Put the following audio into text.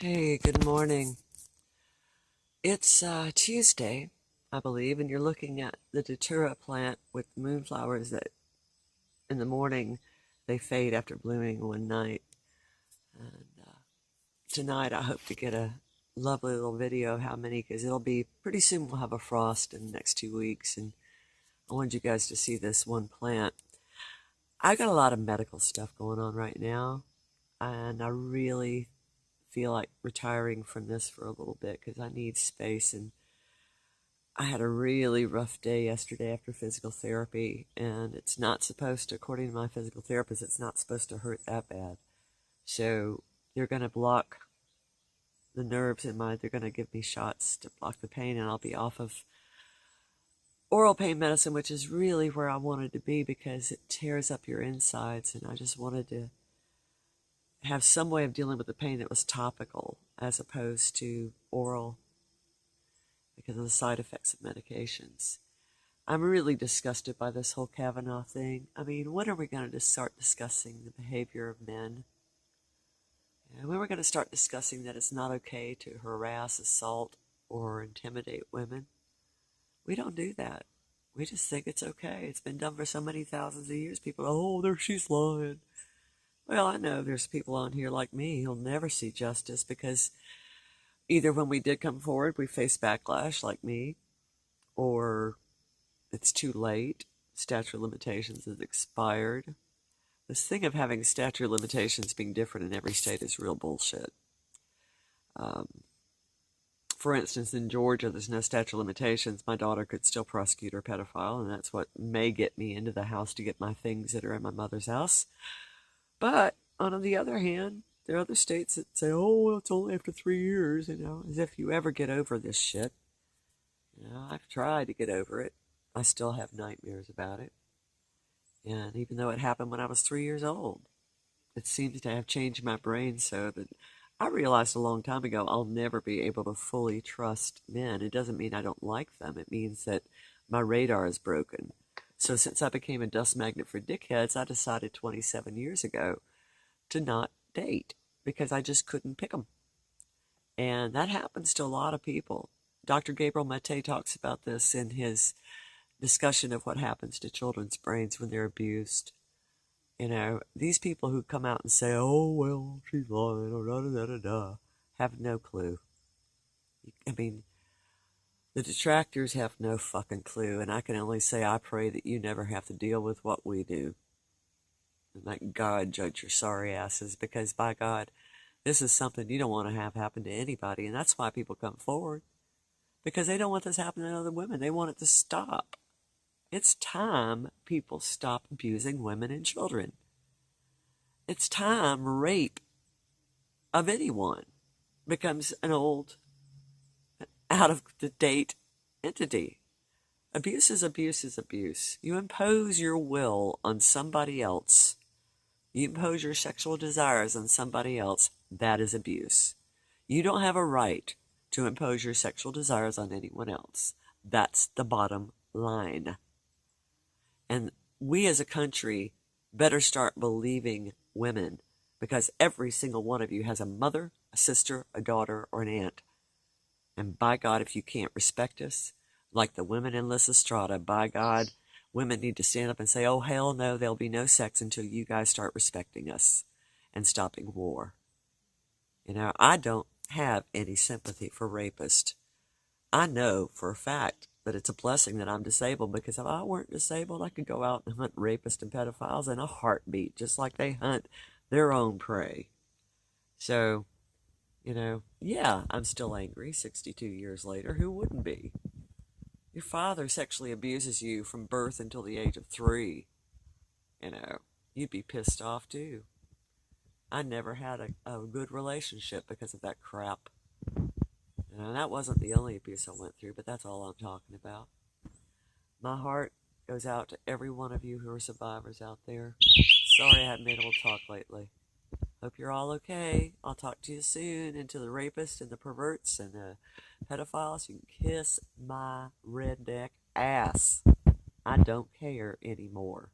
Hey, good morning. It's Tuesday, I believe, and you're looking at the datura plant with moonflowers that in the morning they fade after blooming one night. And tonight I hope to get a lovely little video of how many, because it'll be pretty soon we'll have a frost in the next 2 weeks, and I wanted you guys to see this one plant. I got a lot of medical stuff going on right now, and I really feel like retiring from this for a little bit because I need space. And I had a really rough day yesterday after physical therapy, and it's not supposed to, according to my physical therapist, it's not supposed to hurt that bad. So they're going to block the nerves in they're going to give me shots to block the pain, and I'll be off of oral pain medicine, which is really where I wanted to be because it tears up your insides, and I just wanted to have some way of dealing with the pain that was topical as opposed to oral because of the side effects of medications. I'm really disgusted by this whole Kavanaugh thing. I mean, when are we going to start discussing the behavior of men? And when are we going to start discussing that it's not okay to harass, assault, or intimidate women? We don't do that. We just think it's okay. It's been done for so many thousands of years. People, oh, there she's lying. Well, I know there's people on here like me who'll never see justice because either when we did come forward, we faced backlash like me, or it's too late. Statute of limitations has expired. This thing of having statute of limitations being different in every state is real bullshit. For instance, in Georgia, there's no statute of limitations. My daughter could still prosecute her pedophile, and that's what may get me into the house to get my things that are in my mother's house. But on the other hand, there are other states that say, oh, well, it's only after 3 years, as if you ever get over this shit. I've tried to get over it. I still have nightmares about it. And even though it happened when I was 3 years old, it seems to have changed my brain so that I realized a long time ago I'll never be able to fully trust men. It doesn't mean I don't like them. It means that my radar is broken. So since I became a dust magnet for dickheads, I decided 27 years ago to not date because I just couldn't pick them. And that happens to a lot of people. Dr. Gabriel Mate talks about this in his discussion of what happens to children's brains when they're abused. These people who come out and say, oh, well, she's lying, or da-da-da-da-da, have no clue. I mean, the detractors have no fucking clue, and I can only say I pray that you never have to deal with what we do. And let God judge your sorry asses, because by God, this is something you don't want to have happen to anybody, and that's why people come forward. Because they don't want this happening to other women. They want it to stop. It's time people stop abusing women and children. It's time rape of anyone becomes an old, out-of-the-date entity. Abuse is abuse is abuse. You impose your will on somebody else. You impose your sexual desires on somebody else. That is abuse. You don't have a right to impose your sexual desires on anyone else. That's the bottom line. And we as a country better start believing women, because every single one of you has a mother, a sister, a daughter, or an aunt. And by God, if you can't respect us, like the women in Lysistrata, by God, women need to stand up and say, oh, hell no, there'll be no sex until you guys start respecting us and stopping war. I don't have any sympathy for rapists. I know for a fact that it's a blessing that I'm disabled, because if I weren't disabled, I could go out and hunt rapists and pedophiles in a heartbeat, just like they hunt their own prey. So, yeah, I'm still angry 62 years later. Who wouldn't be? Your father sexually abuses you from birth until the age of 3. You'd be pissed off too. I never had a good relationship because of that crap. And that wasn't the only abuse I went through, but that's all I'm talking about. My heart goes out to every one of you who are survivors out there. Sorry I haven't been able to talk lately. Hope you're all okay. I'll talk to you soon. And to the rapists and the perverts and the pedophiles, you can kiss my redneck ass. I don't care anymore.